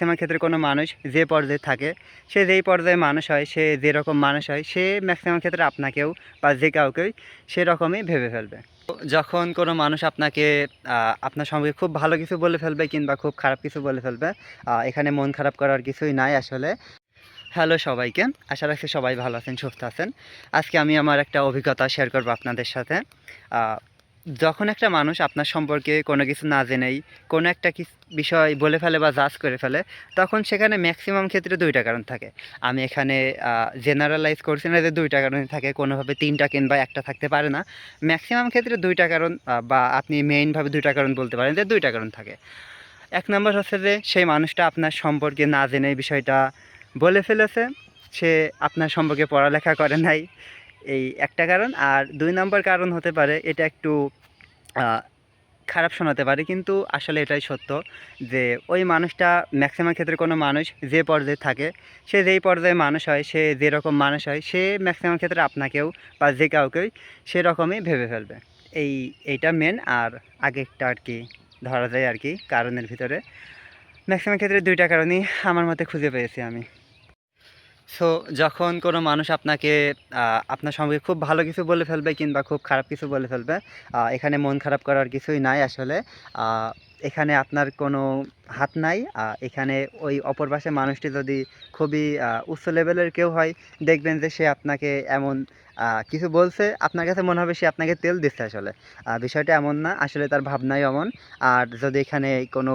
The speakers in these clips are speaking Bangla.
ম্যাক্সিমাম ক্ষেত্রে কোনো মানুষ যে পর্যায়ে থাকে, সে যেই পর্যায়ে মানুষ হয়, সে যেরকম মানুষ হয়, সে ম্যাক্সিমাম ক্ষেত্রে আপনাকেও বা যে কাউকেই সেরকমই ভেবে ফেলবে। যখন কোনো মানুষ আপনাকে আপনার সঙ্গে খুব ভালো কিছু বলে ফেলবে কিংবা খুব খারাপ কিছু বলে ফেলবে, এখানে মন খারাপ করার কিছুই নাই আসলে। হ্যালো সবাইকে, আশা রাখছি সবাই ভালো আছেন, সুস্থ আছেন। আজকে আমি আমার একটা অভিজ্ঞতা শেয়ার করব আপনাদের সাথে। যখন একটা মানুষ আপনার সম্পর্কে কোনো কিছু না জেনেই কোনো একটা বিষয় বলে ফেলে বা জাজ করে ফেলে, তখন সেখানে ম্যাক্সিমাম ক্ষেত্রে দুইটা কারণ থাকে। আমি এখানে জেনারেলাইজ করছি না যে দুইটা কারণই থাকে, কোনোভাবে তিনটা কিংবা একটা থাকতে পারে না। ম্যাক্সিমাম ক্ষেত্রে দুইটা কারণ, বা আপনি মেইনভাবে দুইটা কারণ বলতে পারেন যে দুইটা কারণ থাকে। এক নম্বর হচ্ছে যে সেই মানুষটা আপনার সম্পর্কে না জেনে বিষয়টা বলে ফেলেছে, সে আপনার সম্পর্কে পড়ালেখা করে নাই, এই একটা কারণ। আর দুই নম্বর কারণ হতে পারে, এটা একটু খারাপ শোনাতে পারে কিন্তু আসলে এটাই সত্য, যে ওই মানুষটা ম্যাক্সিমাম ক্ষেত্রে কোনো মানুষ যে পর্যায়ে থাকে, সে যেই পর্যায়ে মানুষ হয়, সে যেরকম মানুষ হয়, সে ম্যাক্সিমাম ক্ষেত্রে আপনাকেও বা যে কাউকেই সেরকমই ভেবে ফেলবে। এইটা মেন। আর আগেরটা আর কি ধরা যায় আর কি কারণের ভিতরে। ম্যাক্সিমাম ক্ষেত্রে দুইটা কারণই আমার মতে খুঁজে পেয়েছি আমি। সো যখন কোনো মানুষ আপনাকে আপনার সঙ্গে খুব ভালো কিছু বলে ফেলবে কিংবা খুব খারাপ কিছু বলে ফেলবে, এখানে মন খারাপ করার কিছুই নাই আসলে। আ এখানে আপনার কোনো হাত নাই। এখানে ওই অপর পাশের মানুষটি যদি খুবই উচ্চ লেভেলের কেউ হয়, দেখবেন যে সে আপনাকে এমন কিছু বলছে, আপনার কাছে মনে হবে সে আপনাকে তেল দিচ্ছে আসলে। বিষয়টা এমন না, আসলে তার ভাবনাই এমন। আর যদি এখানে কোনো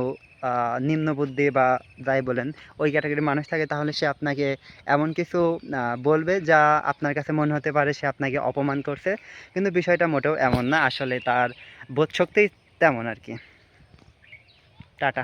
নিম্ন বুদ্ধি বা যাই বলেন ওই ক্যাটাগরির মানুষ থাকে, তাহলে সে আপনাকে এমন কিছু বলবে যা আপনার কাছে মনে হতে পারে সে আপনাকে অপমান করছে, কিন্তু বিষয়টা মোটেও এমন না, আসলে তার বোধশক্তিই তেমন আর কি। টাটা।